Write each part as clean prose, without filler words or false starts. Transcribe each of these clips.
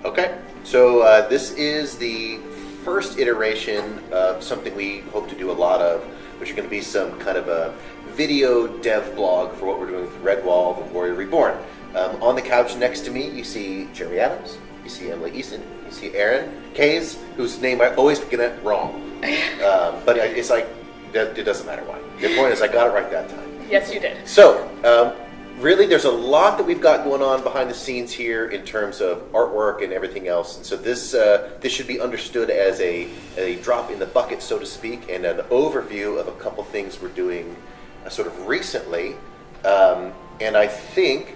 Okay, so this is the first iteration of something we hope to do a lot of, which are going to be some kind of a video dev blog for what we're doing with Redwall, the Warrior Reborn. On the couch next to me, you see Jeremy Adams, you see Emily Easton, you see Aaron Kays, whose name I always get it wrong. But it's like, it doesn't matter why. The point is I got it right that time. Yes, you did. So, really, there's a lot that we've got going on behind the scenes here in terms of artwork and everything else. And so this should be understood as a drop in the bucket, so to speak, and an overview of a couple things we're doing sort of recently. And I think,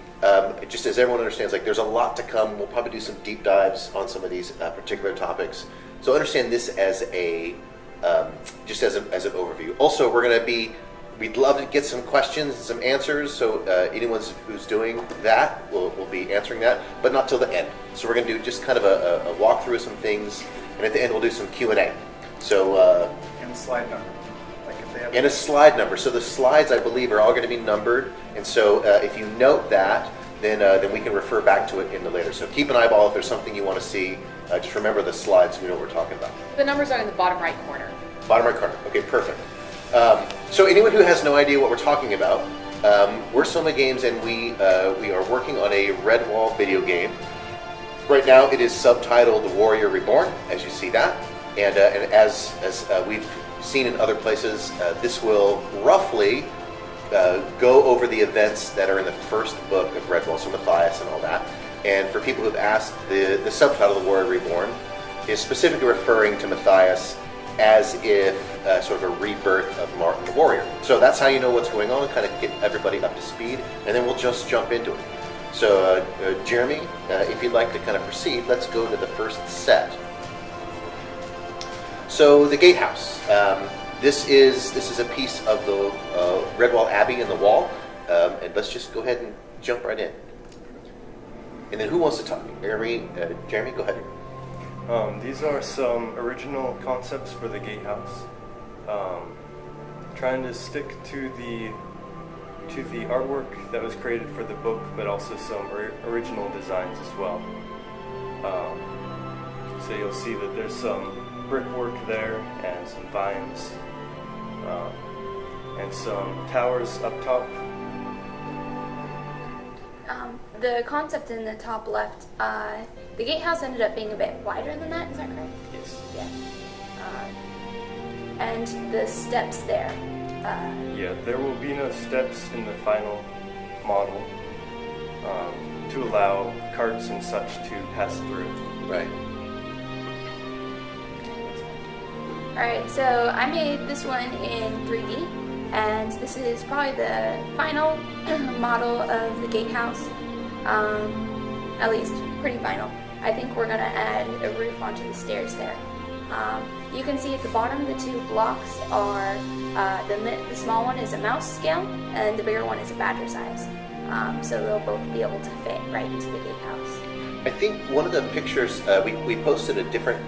just as everyone understands, like there's a lot to come. We'll probably do some deep dives on some of these particular topics. So understand this as just as an overview. Also, we'd love to get some questions and some answers, so anyone who's doing that will be answering that, but not till the end. So we're going to do just kind of a walkthrough of some things, and at the end we'll do some Q&A. So And a slide number. Like if they have and a slide number. So the slides, I believe, are all going to be numbered, and so if you note that, then we can refer back to it in the later. So keep an eyeball if there's something you want to see. Just remember the slides so you know what we're talking about. The numbers are in the bottom right corner. Bottom right corner. Okay, perfect. So anyone who has no idea what we're talking about, we're Soma Games, and we are working on a Redwall video game. Right now, it is subtitled "The Warrior Reborn," as you see that, and as we've seen in other places, this will roughly go over the events that are in the first book of Redwall, so Matthias and all that. And for people who've asked, the subtitle "The Warrior Reborn" is specifically referring to Matthias as if sort of a rebirth of Martin the Warrior. So that's how you know what's going on, kind of get everybody up to speed, and then we'll just jump into it. So Jeremy, if you'd like to kind of proceed, let's go to the first set. So the Gatehouse. This is a piece of the Redwall Abbey in the wall, and let's just go ahead and jump right in. And then who wants to talk? Jeremy, go ahead. These are some original concepts for the Gatehouse. Trying to stick to the artwork that was created for the book, but also some original designs as well. So you'll see that there's some brickwork there and some vines and some towers up top. The concept in the top left, the gatehouse ended up being a bit wider than that, is that correct? Yes. Yeah. And the steps there. Yeah, there will be no steps in the final model to allow carts and such to pass through. Right. Alright, so I made this one in 3D, and this is probably the final model of the gatehouse. At least pretty final. I think we're going to add a roof onto the stairs there. You can see at the bottom the two blocks are, the small one is a mouse scale and the bigger one is a badger size. So they'll both be able to fit right into the gatehouse. I think one of the pictures, we posted a different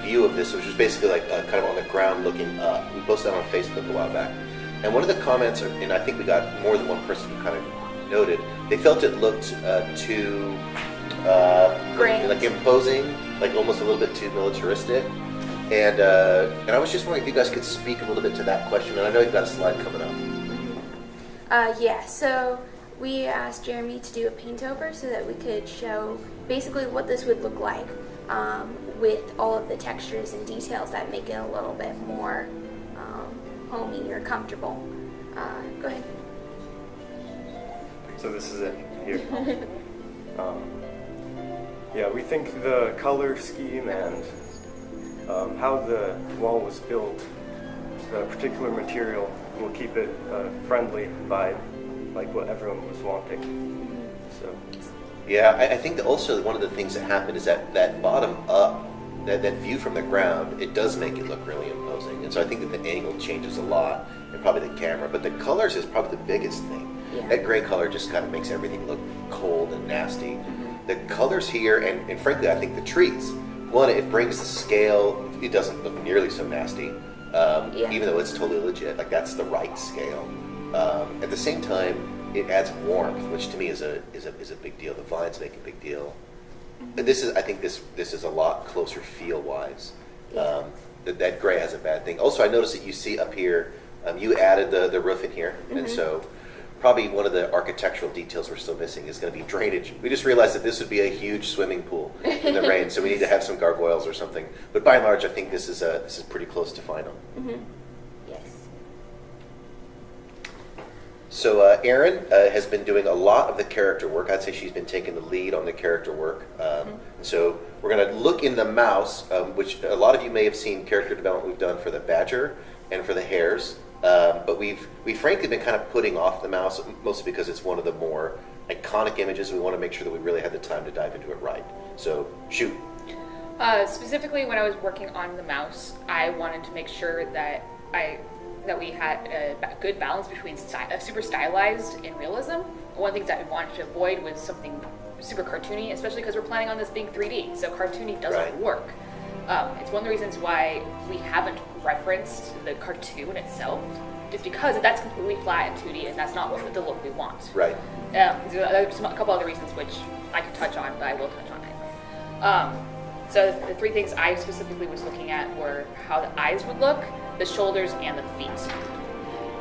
view of this, which was basically like kind of on the ground looking up. We posted that on Facebook a while back. And one of the comments, and I think we got more than one person who kind of noted, they felt it looked too like imposing, like almost a little bit too militaristic. And I was just wondering if you guys could speak a little bit to that question. And I know you've got a slide coming up. Yeah, so we asked Jeremy to do a paint over so that we could show basically what this would look like with all of the textures and details that make it a little bit more homey or comfortable. Go ahead. So this is it here. Yeah, we think the color scheme and how the wall was built, the particular material, will keep it friendly vibe, like what everyone was wanting. So. Yeah, I think that also one of the things that happened is that bottom up, that view from the ground, it does make it look really imposing. And so I think that the angle changes a lot, and probably the camera. But the colors is probably the biggest thing. Yeah. That gray color just kind of makes everything look cold and nasty. The colors here, and frankly, I think the trees. One, it brings the scale. It doesn't look nearly so nasty, even though it's totally legit. Like that's the right scale. At the same time, it adds warmth, which to me is a big deal. The vines make a big deal. I think this is a lot closer feel wise. That gray has a bad thing. Also, I noticed that you see up here, you added the roof in here, and so probably one of the architectural details we're still missing is going to be drainage. We just realized that this would be a huge swimming pool in the rain, so we need to have some gargoyles or something. But by and large, I think this is pretty close to final. Yes. So Erin has been doing a lot of the character work. I'd say she's been taking the lead on the character work. So we're going to look in the mouse, which a lot of you may have seen character development we've done for the badger and for the hares. But we've frankly been kind of putting off the mouse, mostly because it's one of the more iconic images. We want to make sure that we really had the time to dive into it right. So shoot. Specifically, when I was working on the mouse, I wanted to make sure that we had a good balance between super stylized and realism. One of the things that I wanted to avoid was something super cartoony, especially because we're planning on this being 3D, so cartoony doesn't work. It's one of the reasons why we haven't referenced the cartoon itself, just because that's completely flat and 2D, and that's not the look we want. Right. There's a couple other reasons which I could touch on, but I will touch on it. So the three things I specifically was looking at were how the eyes would look, the shoulders, and the feet.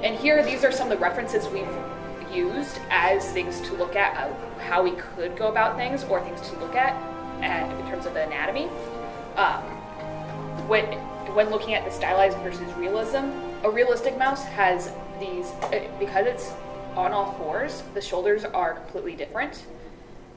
And here, these are some of the references we've used as things to look at, how we could go about things, or things to look at in terms of the anatomy. When looking at the stylized versus realism, a realistic mouse has these, because it's on all fours, the shoulders are completely different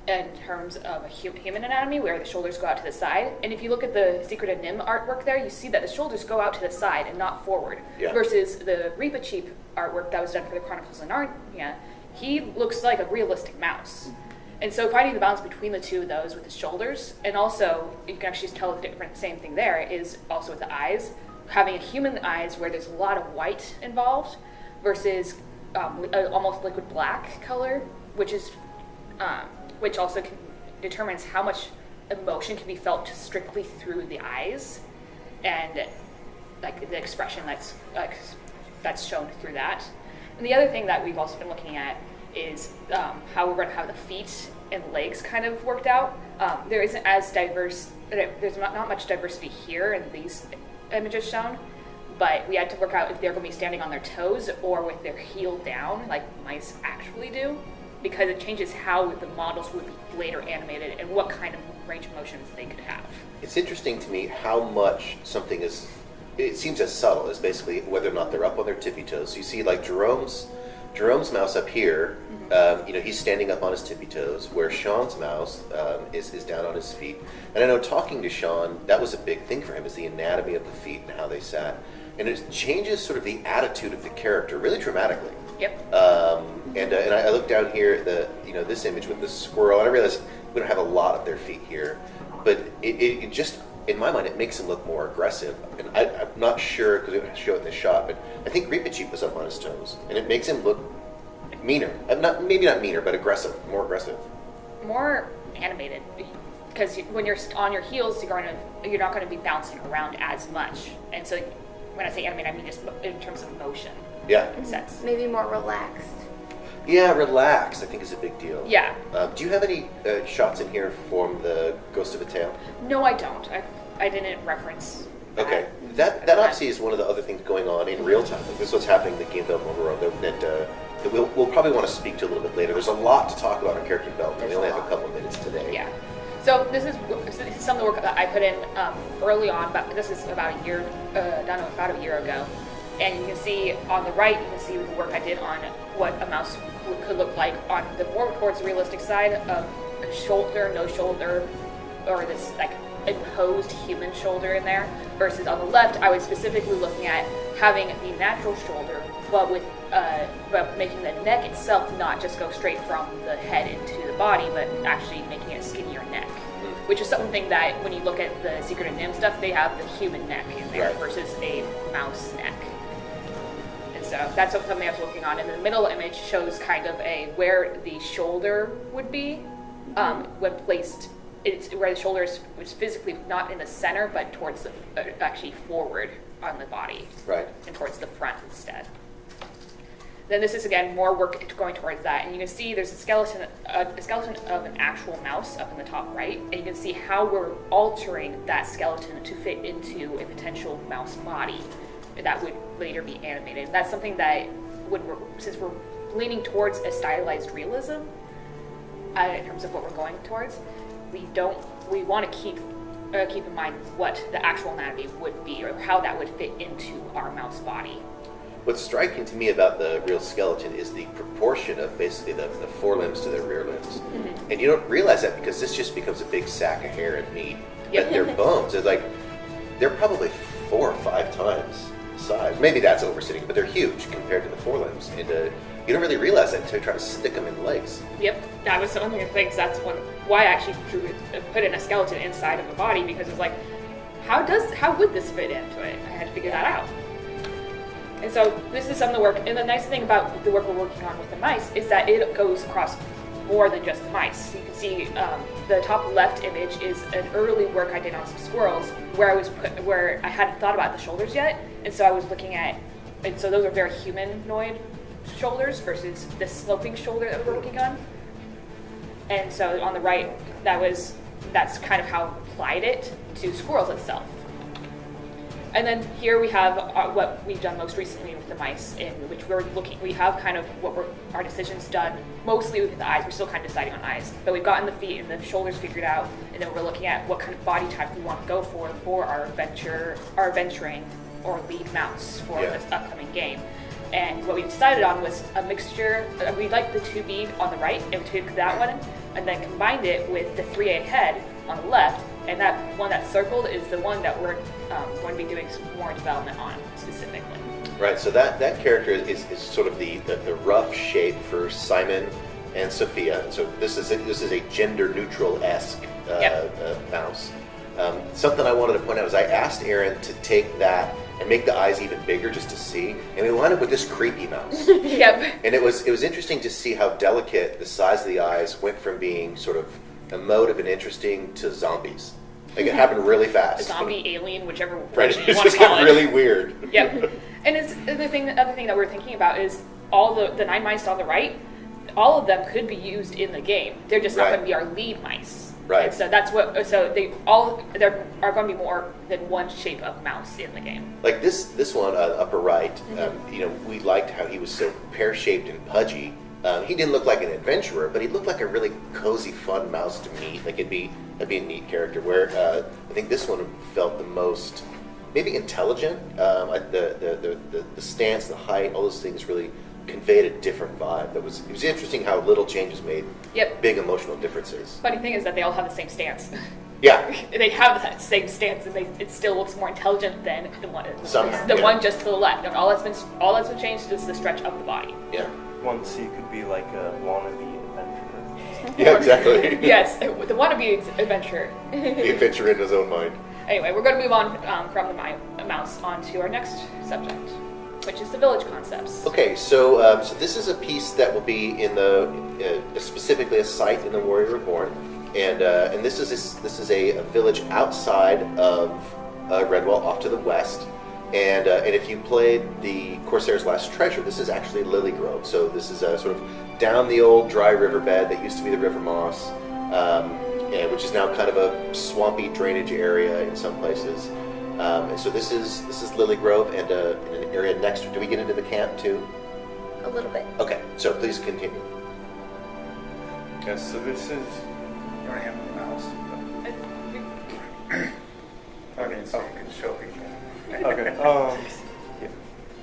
in terms of a human anatomy, where the shoulders go out to the side. And if you look at the Secret of Nim artwork there, you see that the shoulders go out to the side and not forward. Yeah. Versus the Reepicheep artwork that was done for the Chronicles of Narnia, he looks like a realistic mouse. And so finding the balance between the two of those with the shoulders, and also you can actually tell the same thing there is also with the eyes, having a human eyes where there's a lot of white involved versus almost liquid black color, which also determines how much emotion can be felt just strictly through the eyes, and like the expression that's shown through that. And the other thing that we've also been looking at is how we're going to have the feet and legs kind of worked out. There isn't as diverse, there's not much diversity here in these images shown, but we had to work out if they're going to be standing on their toes or with their heel down, like mice actually do, because it changes how the models would be later animated and what kind of range of motions they could have. It's interesting to me how much something is, it seems as subtle as basically whether or not they're up on their tippy toes. So you see like Jerome's mouse up here, he's standing up on his tippy toes, where Sean's mouse is down on his feet. And I know talking to Sean, that was a big thing for him, is the anatomy of the feet and how they sat. And it changes sort of the attitude of the character really dramatically. Yep. And I look down here at this image with the squirrel, and I realize we don't have a lot of their feet here, but it just, in my mind, it makes him look more aggressive. And I'm not sure, because we don't show it in this shot, but I think Reepicheep was up on his toes, and it makes him look meaner. Maybe not meaner, but aggressive, more aggressive. More animated, because when you're on your heels, you're not going to be bouncing around as much. And so when I say animated, I mean just in terms of motion. Yeah. In sense. Maybe more relaxed. Yeah, relaxed, I think, is a big deal. Yeah. Do you have any shots in here from the Ghost of a Tale? No, I don't. I didn't reference that. Okay. That obviously is one of the other things going on in real time. Like, this is what's happening in the game development world that we'll probably want to speak to a little bit later. There's a lot to talk about in character development. We only have a couple of minutes today. Yeah. So this is some of the work that I put in early on, but this is about a year ago. And you can see on the right, you can see the work I did on what a mouse could look like on the more towards the realistic side of a shoulder, no shoulder, or this like imposed human shoulder in there. Versus on the left, I was specifically looking at having the natural shoulder, but making the neck itself not just go straight from the head into the body, but actually making it a skinnier neck. Which is something that when you look at the Secret of Nim stuff, they have the human neck in there versus a mouse neck. So that's something I was working on. And the middle image shows kind of where the shoulder would be when placed. It's where the shoulder is physically not in the center, but towards actually forward on the body. Right. And towards the front instead. Then this is again more work going towards that, and you can see there's a skeleton of an actual mouse up in the top right, and you can see how we're altering that skeleton to fit into a potential mouse body that would later be animated. And that's something that since we're leaning towards a stylized realism in terms of what we're going towards, we want to keep in mind what the actual anatomy would be or how that would fit into our mouse body. What's striking to me about the real skeleton is the proportion of basically the forelimbs to their rear limbs. Mm-hmm. And you don't realize that because this just becomes a big sack of hair and meat. Yep. But their bones, they're probably 4 or 5 times the size. Maybe that's overstating, but they're huge compared to the forelimbs. And you don't really realize that until you try to stick them in legs. Yep, that was one of the things. That's why I actually put in a skeleton inside of a body, because it's like, how would this fit into it? I had to figure that out. And so this is some of the work, and the nice thing about the work we're working on with the mice is that it goes across more than just the mice. You can see the top left image is an early work I did on some squirrels where I hadn't thought about the shoulders yet, and so I was looking at, and so those are very humanoid shoulders versus the sloping shoulder that we're working on. And so on the right, that's kind of how I applied it to squirrels itself. And then here we have what we've done most recently with the mice, in which we have kind of our decisions done mostly with the eyes. We're still kind of deciding on eyes, but we've gotten the feet and the shoulders figured out, and then we're looking at what kind of body type we want to go for our adventuring or lead mouse for this upcoming game. And what we decided on was a mixture. We liked the 2B on the right, and we took that one and then combined it with the 3A head on the left. And that one that's circled is the one that we're going to be doing some more development on specifically. Right, so that character is sort of the rough shape for Simon and Sophia. And so this is a gender neutral-esque mouse. Something I wanted to point out is I asked Aaron to take that and make the eyes even bigger just to see, and we wound up with this creepy mouse. Yep. And it was interesting to see how delicate the size of the eyes went from being sort of emotive and interesting to zombies. Like it happened really fast. A zombie, alien, whichever right. you want to call it. Really weird. Yep. And the other thing that we're thinking about is all the 9 mice on the right, all of them could be used in the game. They're just not going to be our lead mice. Right. And so there are going to be more than one shape of mouse in the game. Like this one upper right, we liked how he was so pear-shaped and pudgy. He didn't look like an adventurer, but he looked like a really cozy, fun mouse to meet. Like that'd be a neat character. Where I think this one felt the most maybe intelligent. The stance, the height, all those things really conveyed a different vibe. It was interesting how little changes made big emotional differences. Funny thing is that they all have the same stance. Yeah. They have that same stance, and it still looks more intelligent than the one just to the left. And all that's been changed is the stretch of the body. Yeah. One C could be like a wannabe adventurer. Yeah, exactly. Yes, the wannabe adventurer. The adventurer in his own mind. Anyway, we're going to move on from the mouse onto our next subject, which is the village concepts. Okay, so this is a piece that will be in specifically a site in the Warrior Reborn, and this is a village outside of Redwall, off to the west. And if you played the Corsair's Last Treasure, this is actually Lily Grove. So this is sort of down the old dry riverbed that used to be the River Moss, which is now kind of a swampy drainage area in some places. And so this is Lily Grove, and an area next to. Do we get into the camp too? A little bit. Okay, so please continue. Yes, so this is. You want to handle the mouse? Okay, so you can show people. Okay.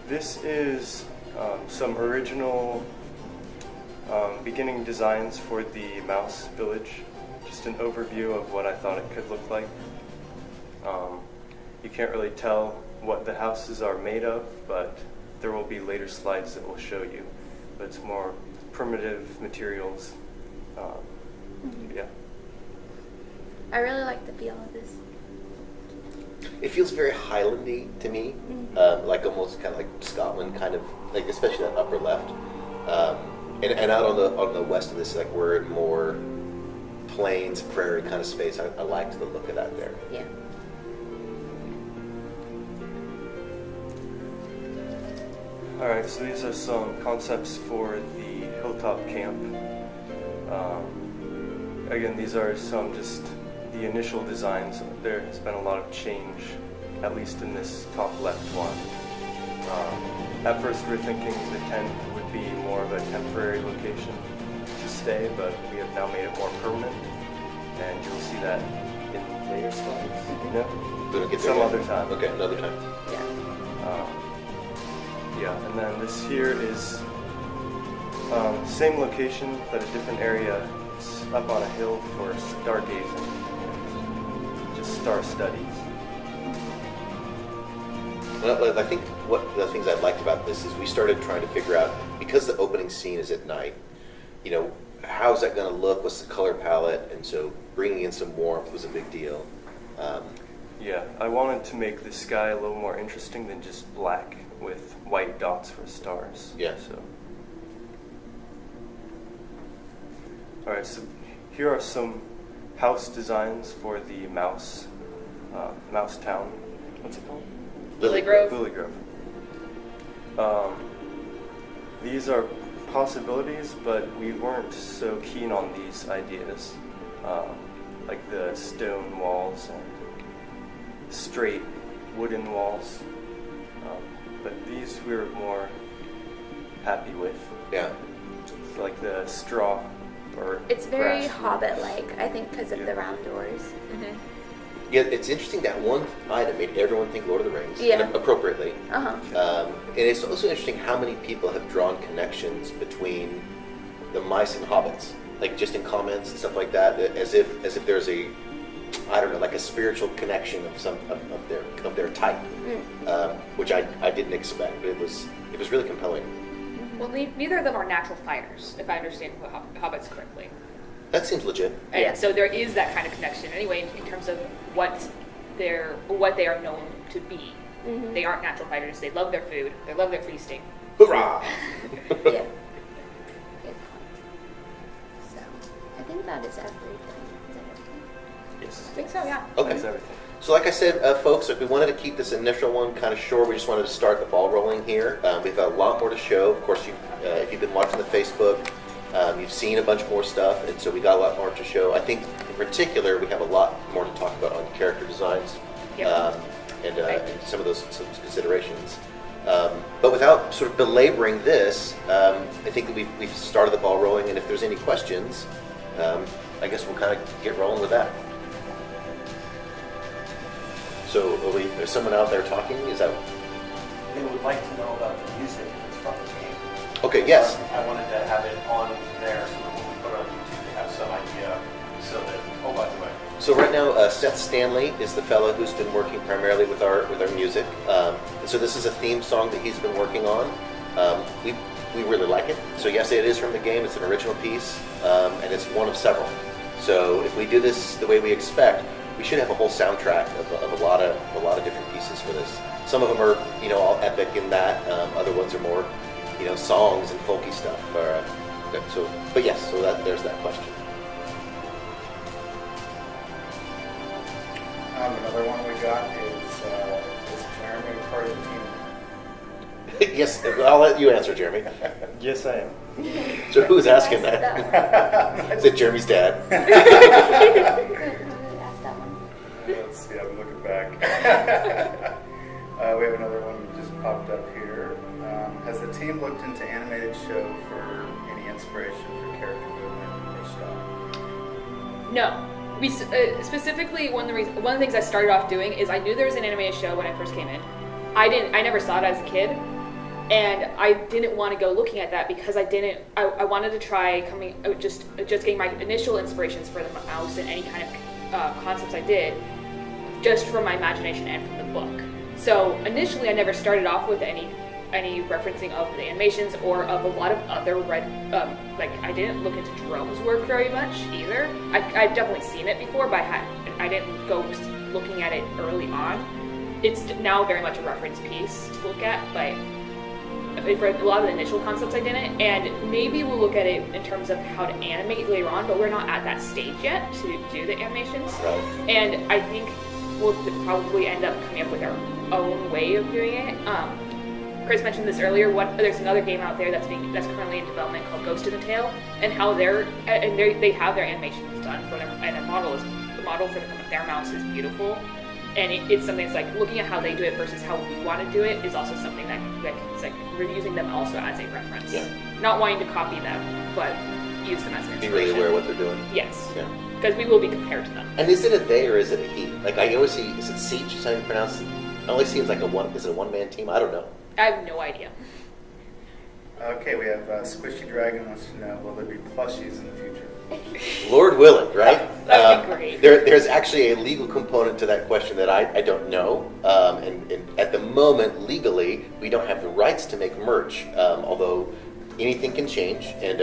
This is some original beginning designs for the mouse village. Just an overview of what I thought it could look like. You can't really tell what the houses are made of, but there will be later slides that will show you. But it's more primitive materials. Yeah. I really like the feel of this. It feels very Highlandy to me, like almost kind of like Scotland, kind of like especially that upper left, and out on the west of this, like we're in more plains, prairie kind of space. I liked the look of that there. Yeah. Alright, so these are some concepts for the hilltop camp. Again, these are some just the initial designs. There has been a lot of change, at least in this top left one. At first we were thinking the tent would be more of a temporary location to stay, but we have now made it more permanent, and you'll see that in later slides. No? We don't get there Some yet? other time. Okay, another time. Yeah, and then this here is same location, but a different area. It's up on a hill for stargazing and just star studies. Well, I think one of the things I liked about this is we started trying to figure out, because the opening scene is at night, you know, how's that going to look? What's the color palette? And so bringing in some warmth was a big deal. Yeah, I wanted to make the sky a little more interesting than just black with white dots for stars. Yeah. So. Alright, so here are some house designs for the mouse town. What's it called? Lily Grove. Lily Grove. These are possibilities, but we weren't so keen on these ideas, like the stone walls and straight wooden walls. But these we were more happy with. Yeah. It's like the straw or It's very grass. Hobbit-like, I think, because of the round doors. Yeah, it's interesting that one item made everyone think Lord of the Rings, Yeah. and appropriately. Uh-huh. And it's also interesting how many people have drawn connections between the mice and hobbits, like just in comments and stuff like that, as if there's a, I don't know, like a spiritual connection of some of their type, which I didn't expect, but it was really compelling. Well, neither of them are natural fighters, if I understand the hobbits correctly. That seems legit. And Yeah. so there is that kind of connection anyway in terms of what they are known to be. They aren't natural fighters. They love their food. They love their feasting. Hoorah! Yeah. Good point. So, I think that is everything. Is that everything? Yes. I think so, yeah. Okay. That's everything. So like I said, folks, we wanted to keep this initial one kind of short. We just wanted to start the ball rolling here. We've got a lot more to show. Of course, if you've been watching the Facebook, you've seen a bunch more stuff, and so we got a lot more to show. I think, in particular, we have a lot more to talk about on character designs and some of those considerations. But without sort of belaboring this, I think that we've started the ball rolling, and if there's any questions, I guess we'll kind of get rolling with that. So, is someone out there talking? Is that... They would like to know about the music that's from the game. Okay, yes. I wanted to have it on there so that when we put it on YouTube, they have some idea. So that, oh, by the way, So right now, Seth Stanley is the fellow who's been working primarily with our music. So this is a theme song that he's been working on. We really like it. So yes, it is from the game. It's an original piece, and it's one of several. So if we do this the way we expect, we should have a whole soundtrack of a lot of different pieces for this. Some of them are all epic in that. Other ones are more songs and folky stuff. But yes, so there's that question. Another one we got is Jeremy part of the team? Yes, I'll let you answer, Jeremy. Yes, I am. So who's asking that? Is it Jeremy's dad? Ask that one. Let's see, I'm looking back. We have another one that just popped up here. Has the team looked into animated show for any inspiration for character movement or style? No. We specifically one of the things I started off doing is I knew there was an animated show when I first came in. I never saw it as a kid, and I didn't want to go looking at that because I wanted to try just getting my initial inspirations for the mouse and any kind of concepts I did just from my imagination and from the book. So initially I never started off with any referencing of the animations or of a lot of other I didn't look into Jerome's work very much either. I've definitely seen it before, but I didn't go looking at it early on. It's now very much a reference piece to look at, but for a lot of the initial concepts I didn't, and maybe we'll look at it in terms of how to animate later on, but we're not at that stage yet to do the animations. Right. And I think we'll probably end up coming up with our own way of doing it. Chris mentioned this earlier. There's another game out there that's currently in development called Ghost in the Tail, and how they have their animations done for them, and the model for their mouse is beautiful, and it's something that's like looking at how they do it versus how we want to do it is also something that it's like we're using them also as a reference, not wanting to copy them, but use them as an inspiration. Be really aware of what they're doing. Yes. Yeah. Because we will be compared to them. And is it a they or is it a he? Like I always see, is it Siege? Is that how you pronounce it? It only seems like is it a one-man team? I don't know. I have no idea. Okay, we have Squishy Dragon wants to know, will there be plushies in the future? Lord willing, right? That would be great. There's actually a legal component to that question that I don't know. And at the moment, legally, we don't have the rights to make merch, although anything can change. And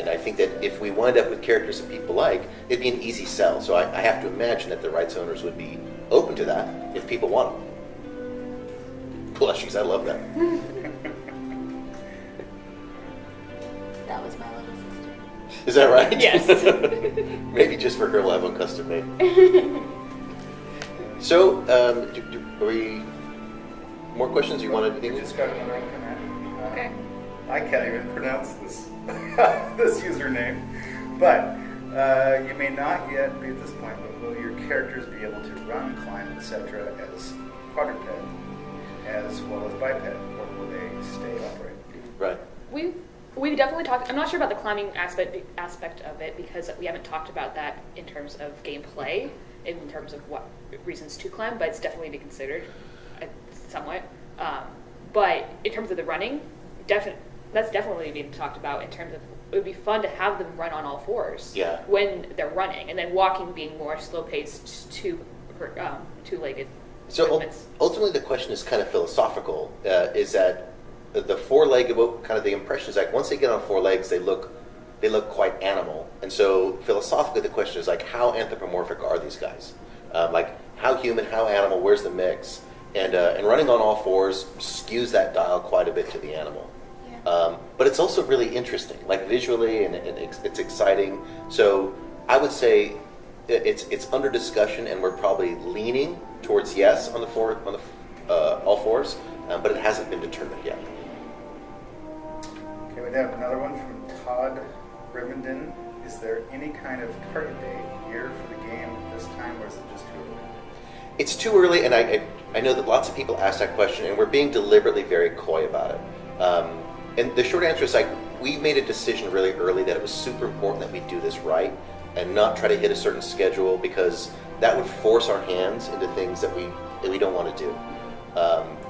I think that if we wind up with characters that people like, it'd be an easy sell. So I have to imagine that the rights owners would be open to that if people want them. Plushies, I love that. That was my little sister. Is that right? Yes. Maybe just for her level custom made. So, are we more questions? You wanted We to just got another one come in. Okay. I can't even pronounce this this username, but you may not yet be at this point, but will your characters be able to run, climb, etc. as quadruped as well as biped, or will they stay upright? Right. We've definitely talked. I'm not sure about the climbing aspect of it because we haven't talked about that in terms of gameplay, in terms of what reasons to climb, but it's definitely to be considered, somewhat. But in terms of the running, that's definitely being talked about in terms of it would be fun to have them run on all fours when they're running, and then walking being more slow-paced, two-legged. So ultimately, the question is kind of philosophical. Is that the four-legged? What kind of the impression is like once they get on four legs, they look quite animal. And so philosophically, the question is like, how anthropomorphic are these guys? Like how human, how animal? Where's the mix? And running on all fours skews that dial quite a bit to the animal. Yeah. But it's also really interesting, like visually, and it's exciting. So I would say it's under discussion, and we're probably leaning towards yes on the all fours, but it hasn't been determined yet. Okay, we have another one from Todd Rivenden. Is there any kind of target date year for the game at this time, or is it just too early? It's too early, and I know that lots of people ask that question, and we're being deliberately very coy about it. And the short answer is like we made a decision really early that it was super important that we do this right and not try to hit a certain schedule, because that would force our hands into things that we don't want to do.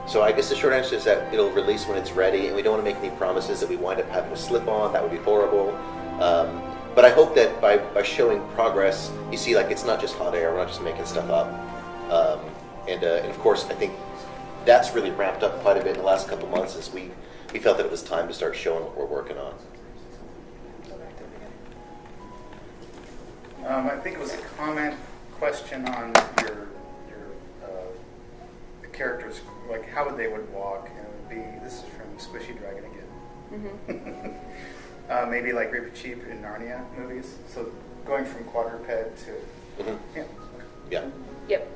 So I guess the short answer is that it'll release when it's ready, and we don't want to make any promises that we wind up having to slip on. That would be horrible. But I hope that by showing progress, you see like it's not just hot air. We're not just making stuff up. And of course, I think that's really ramped up quite a bit in the last couple months as we felt that it was time to start showing what we're working on. I think it was a question on your the characters, like how they would walk, and it would be, this is from Squishy Dragon again. Mm-hmm. Maybe like Reaper Cheap in Narnia movies. So going from quadruped to Yeah. Yep.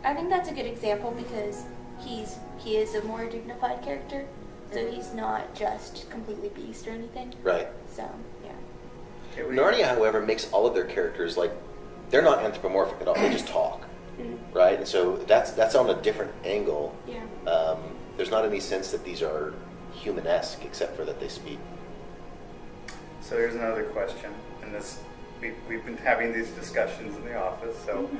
I think that's a good example because he is a more dignified character, so he's not just completely beast or anything. Right. So yeah. Okay, Narnia, however, makes all of their characters like they're not anthropomorphic at all. They just talk, right? And so that's on a different angle. Yeah. There's not any sense that these are human-esque, except for that they speak. So here's another question, and this we've been having these discussions in the office. So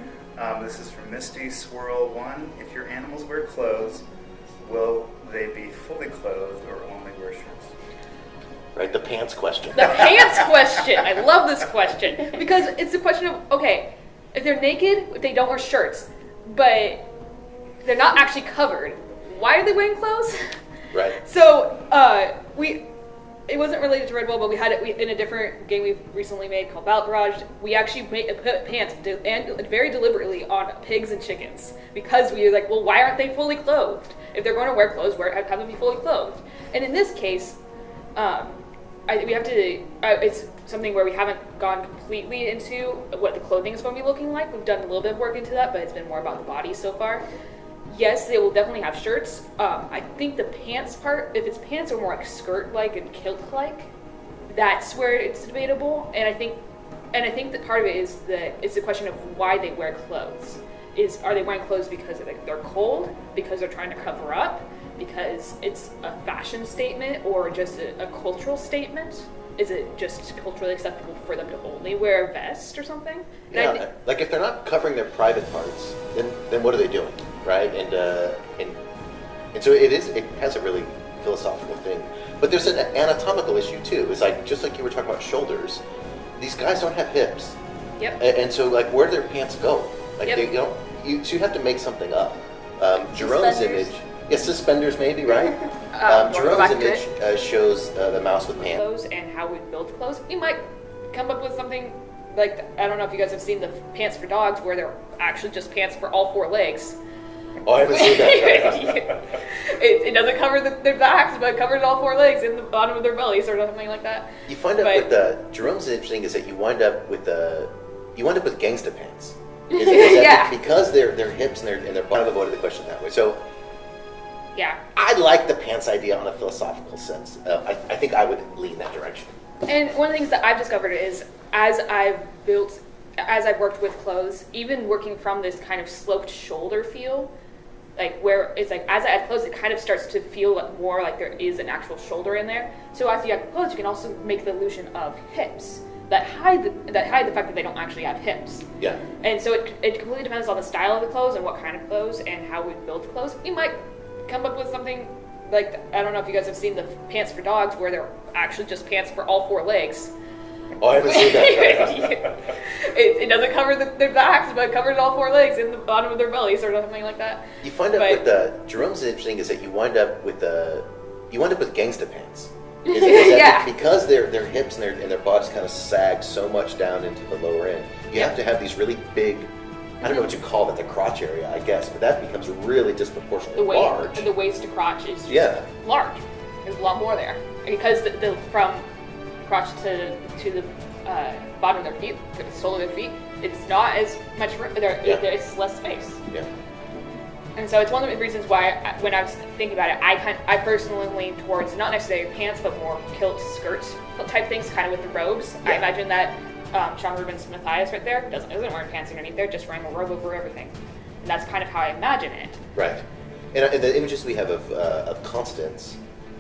this is from Misty Swirl 1. If your animals wear clothes, will they be fully clothed or only wear shirts? Right, the pants question. The pants question. I love this question because it's a question of, okay, if they're naked, if they don't wear shirts, but they're not actually covered, why are they wearing clothes? Right. So it wasn't related to Redwall, but we had it in a different game we've recently made called Battle Garage. We actually put pants and very deliberately on pigs and chickens because we were like, well, why aren't they fully clothed? If they're going to wear clothes, have them be fully clothed. And in this case, we have to. It's something where we haven't gone completely into what the clothing is going to be looking like. We've done a little bit of work into that, but it's been more about the body so far. yes, they will definitely have shirts. I think the pants part, if its pants are more like skirt-like and kilt-like, that's where it's debatable. And I think that part of it is that it's a question of why they wear clothes. Are they wearing clothes because they're cold, because they're trying to cover up, because it's a fashion statement, or just a cultural statement? Is it just culturally acceptable for them to only wear a vest or something? Yeah, like if they're not covering their private parts, then what are they doing, right? And so it has a really philosophical thing. But there's an anatomical issue too. It's like, just like you were talking about shoulders, these guys don't have hips. Yep. And so like, where do their pants go? Like Yep. so you have to make something up. Jerome's image, suspenders maybe, right? Jerome's image shows the mouse with pants. Clothes and how we build clothes. You might come up with something like, I don't know if you guys have seen the pants for dogs, where they're actually just pants for all four legs. Oh, I haven't seen that. It doesn't cover their backs, but it covers all four legs in the bottom of their bellies or something like that. You find out with Jerome's interesting is that you wind up with gangsta pants. Yeah. Because their hips and their bottom avoided the question that way. So yeah, I like the pants idea on a philosophical sense. I think I would lean that direction. And one of the things that I've discovered is as I've worked with clothes, even working from this kind of sloped shoulder feel, like where it's like as I add clothes, it kind of starts to feel more like there is an actual shoulder in there. So as you add clothes, you can also make the illusion of hips that hide the fact that they don't actually have hips. Yeah. And so it completely depends on the style of the clothes and what kind of clothes and how we build clothes. You might come up with something like, I don't know if you guys have seen the pants for dogs, where they're actually just pants for all four legs. Oh, I haven't seen that. It doesn't cover their backs, but it covers all four legs in the bottom of their bellies or something like that. You find out with Jerome's interesting is that you wind up with gangsta pants. Because their hips and their bodies kind of sag so much down into the lower end. You have to have these really big, I don't know what you call it, the crotch area, I guess, but that becomes really disproportionately large. The waist to crotch is just large. There's a lot more there because from crotch to the bottom of their feet, to the sole of their feet, it's not as much room. There's less space. Yeah. And so it's one of the reasons why, when I was thinking about it, I personally lean towards not necessarily pants, but more kilt skirts type things, kind of with the robes. Yeah. I imagine that Sean Rubin's Matthias right there isn't wearing pants underneath there, just wearing a robe over everything. And that's kind of how I imagine it. Right. And the images we have of Constance,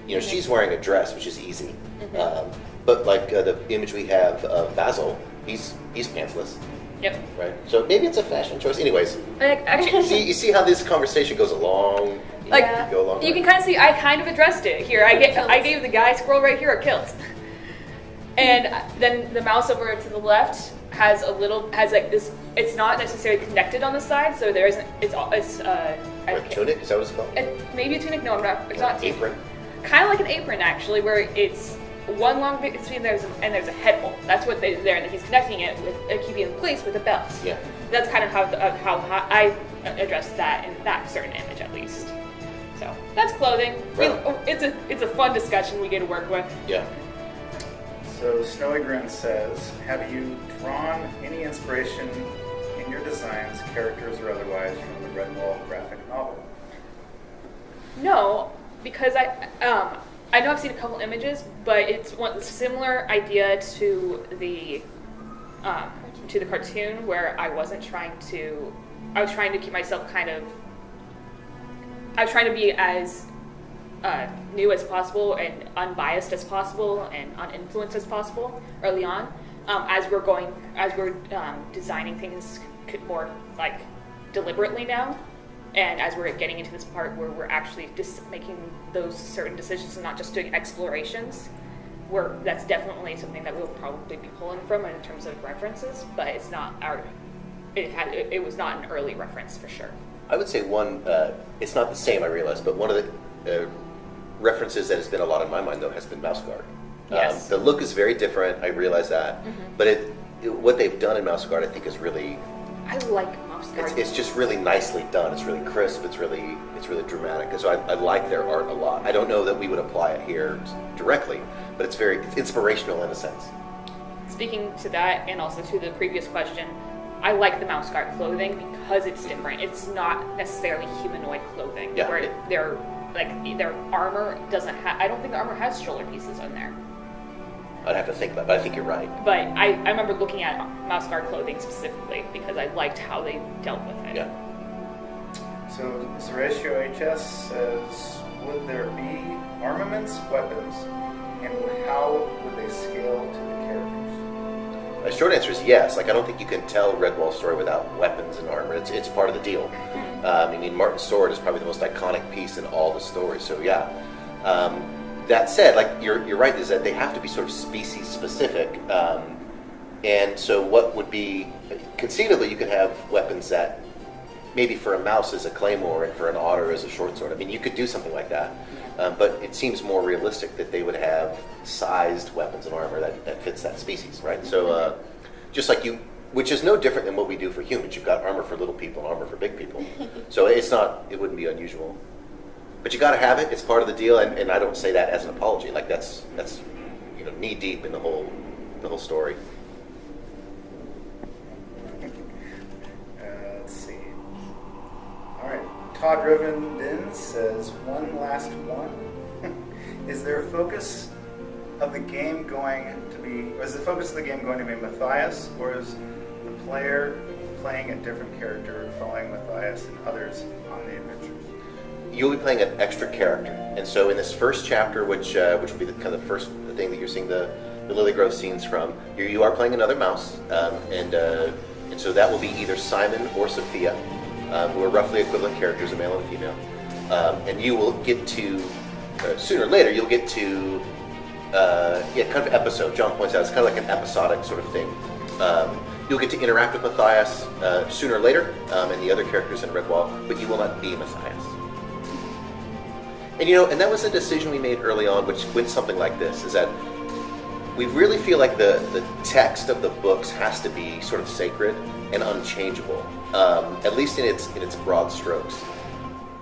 she's wearing a dress, which is easy. Mm-hmm. But like the image we have of Basil, he's pantsless. Yep. Right. So maybe it's a fashion choice. Anyways, actually, you see how this conversation goes along. You can kind of see. I kind of addressed it here. I gave the guy squirrel right here a kilt, and then the mouse over to the left has like this. It's not necessarily connected on the side, so there isn't. It's a tunic. Is that what it's called? Maybe a tunic. No, it's not. Apron. Kind of like an apron, actually, where it's one long bit between there's a head hole. That's what they're there, and then he's connecting it with keeping it in place with a belt. Yeah. That's kind of how I addressed that in that certain image, at least. So that's clothing. Right. It's a fun discussion we get to work with. Yeah. So Snowy Grin says, have you drawn any inspiration in your designs, characters or otherwise, from the Redwall graphic novel? No, because I know I've seen a couple images, but it's one similar idea to the cartoon, where I was trying to keep myself I was trying to be as new as possible and unbiased as possible and uninfluenced as possible early on, as we're designing things more like deliberately now. And as we're getting into this part where we're actually just making those certain decisions and not just doing explorations, that's definitely something that we'll probably be pulling from in terms of references, but it's not it was not an early reference for sure. I would say one, it's not the same, I realize, but one of the references that has been a lot in my mind, though, has been Mouse Guard. Yes. The look is very different, I realize that, but what they've done in Mouse Guard, I think, is really... I like Mouse Guard. It's just really nicely done. It's really crisp. It's really dramatic. And so I like their art a lot. I don't know that we would apply it here directly, but it's inspirational in a sense. Speaking to that, and also to the previous question, I like the mouse guard clothing because it's different. It's not necessarily humanoid clothing. Yeah. Where their armor doesn't have. I don't think the armor has shoulder pieces on there. I'd have to think about it, but I think you're right. But I remember looking at mouse guard clothing specifically because I liked how they dealt with it. Yeah. So Zeratio HS says, would there be armaments, weapons, and how would they scale to the characters? The short answer is yes. Like, I don't think you can tell Redwall's story without weapons and armor. It's part of the deal. I mean, Martin's sword is probably the most iconic piece in all the stories. So yeah. That said, like you're right, is that they have to be sort of species specific. And so what would be conceivably you could have weapons that maybe for a mouse is a claymore and for an otter is a short sword. I mean, you could do something like that. But it seems more realistic that they would have sized weapons and armor that fits that species, right? So just like you, which is no different than what we do for humans. You've got armor for little people and armor for big people. So it wouldn't be unusual. But you got to have it. It's part of the deal, and I don't say that as an apology. Like that's knee deep in the whole story. Let's see. All right. Todd Rivenden says, one last one. Is there a focus of the game going to be, or is the focus of the game going to be Matthias, or is the player playing a different character, following Matthias and others on the adventures? You'll be playing an extra character, and so in this first chapter, which will be the kind of first thing that you're seeing the Lily Grove scenes from, you are playing another mouse, and so that will be either Simon or Sophia, who are roughly equivalent characters, a male and a female, and you will get to sooner or later you'll get to kind of episode. John points out it's kind of like an episodic sort of thing. You'll get to interact with Matthias sooner or later, and the other characters in Redwall, but you will not be Matthias. And and that was a decision we made early on, which went something like this, is that we really feel like the text of the books has to be sort of sacred and unchangeable, at least in its broad strokes.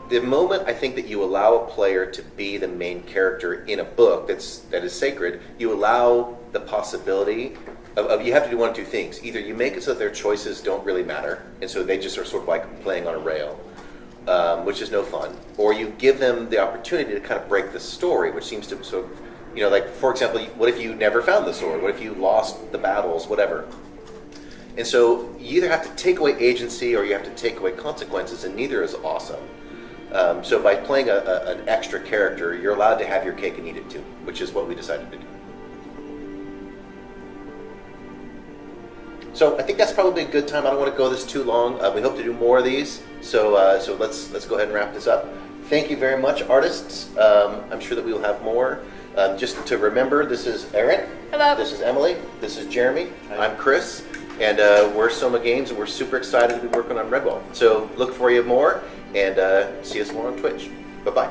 The moment I think that you allow a player to be the main character in a book that is sacred, you allow the possibility of you have to do one of two things. Either you make it so that their choices don't really matter, and so they just are sort of like playing on a rail, which is no fun. Or you give them the opportunity to kind of break the story, which seems to sort of, like, for example, what if you never found the sword? What if you lost the battles, whatever? And so you either have to take away agency or you have to take away consequences, and neither is awesome. So by playing an extra character, you're allowed to have your cake and eat it too, which is what we decided to do. So I think that's probably a good time. I don't want to go this too long. We hope to do more of these. So let's go ahead and wrap this up. Thank you very much, artists. I'm sure that we will have more. Just to remember, this is Erin. Hello. This is Emily. This is Jeremy. Hi. I'm Chris. And we're Soma Games, and we're super excited to be working on Redwall. So look for you more, and see us more on Twitch. Bye-bye.